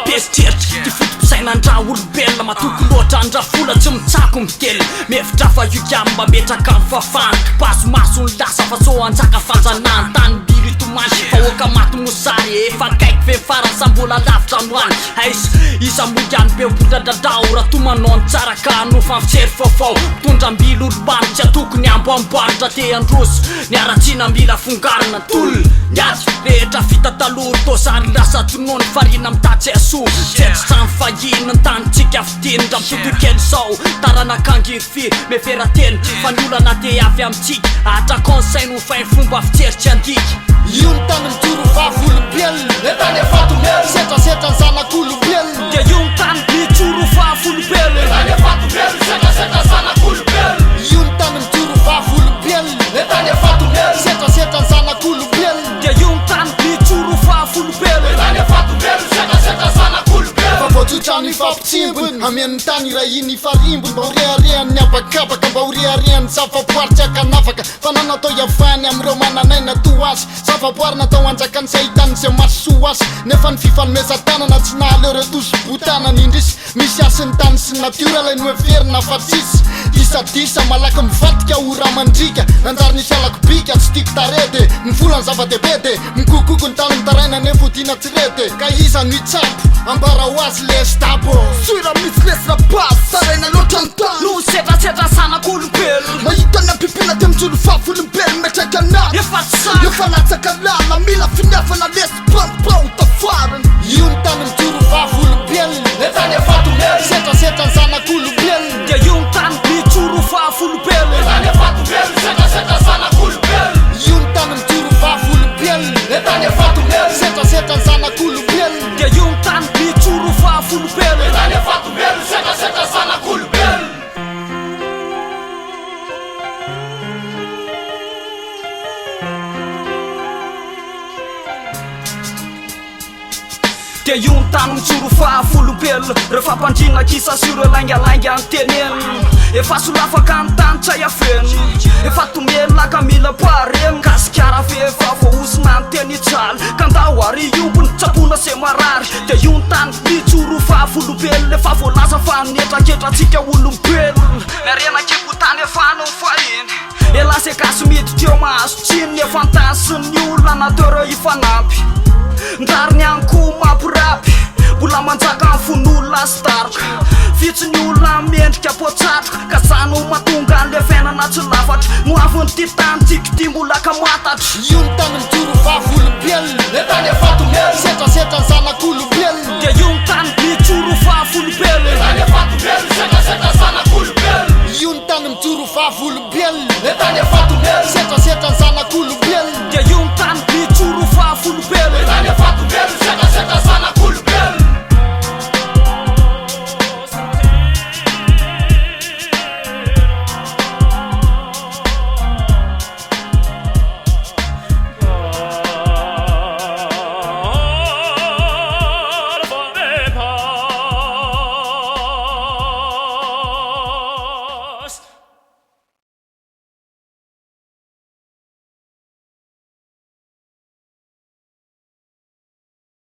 pesitreritry ty fotopisaina andra-olombelona matoky loatra andra-fola tsy mitsako mitely mevitra fa iokamy mba metraka amin'ny fafana pasomasony lasa fa so anjaka fanjanany tany mbiro itomany fa oka maty mosary efa kaiky vefarany sa mbola lavitra noany aiza iza moiany be bodradradrao raha tomanao ny tsara ka nofa fisery faofao tondra mbilo olobany tsy atokony amboamboaritra te androso ny aratsina mila fongarina tolona niady rehetra vita taloha tosary lasa tonony farina mitatsy aso tsetrytrany fahina ny tanytsika fidinindra mitotokely sao taranakangy firy meferateny fa ny olana te avy amitsika atra conseil no fainy fomba fitseritsy andiky io ny tany mitoro vavolombelona le tany efatomelo setrasetra ny zanak'olombelona dia io ny tany mitoro vavolombelona le tany efatomelo setrasetra ny zanak'olombelona io ny tany mitoro vavolombelona le tany efatomelo setrasetra ny zanak'olombelona dia io ny tany mitoro vavolombelona le tany efatomelo setrasetra ny zanak'olombelona fa voatsotrany ifampitsimbony amen'ny tany rahiny ifarimbony mba horeharehan'ny abakabaka mba horeharehan'ny zavaboary akanafaka fa nanatao iavany am'ireo mananaina to azy zavaboary natao anjakany zay hitany zay masoa azy nefa ny fifanomezan-tanana tsy nahaleo reo tosi-botanany indrisy misy asin'ny tany sy natiora lay noeverina fa tsisy disadisa malaky mivadika ho ramandrika nanjary nisy alakobika tsy tiako taredy mivolany zava-dehibe de mikokoko ny tany mitaraina nefa hodina tsy redy ka iza no itsapo ambara ho azy lesdabo soira misy lesrabasy taraina loatra ny tany no setrasetra zanak'olombelona mahita ny ampipina te mijolo vavolombelona metraika anaty efa latsaka lala mila finiavana lesy-pantipao tafarany io ny tany mijoro vavolombelona le tany efatomelo setrasetra ny zanak'olombelona dia io ny tany mijoro vavolombelona le tany efatomelo setrasetra ny zanak'olombelona io ny tany mijoro vavolombelona le tany efatomelo setrasetra ny zanak'olombelona dia io ny tany mijoro vavolombelona le tany efatomelo setrasetra ny zanak'olombelona dia io ny tany mitsoro vavolombelona rehefa mpandrina kisa sy ireo laingalainga ny teneny efa solafaka ny tany tsy ayafeny efa tomelaka mila pareny gasikara vefa voaosina ny teny itsaly ka ndao ary iompony tsapona se marary dia io ny tany mitsoro vavolombelona efa voalaza fa nietraketratsika olombelona miarenakeko tany efa no fahiny elase gasy miditra eo mahazo tsinony efa ntany sy ny olona nateureo ifanampy ndariny any ko mampirapy mbola manjaka ny fon'olona sy daroka vitsy ny olona mendrika poatsatroka ka zano matonga an'le fiainana tsy lafatra no aviny ty tany tiky ty mbola ka matatra io ny tany mijoro vavolombelona le tany efatomelo setrasetra ny zanak'olombelona dia io ny tany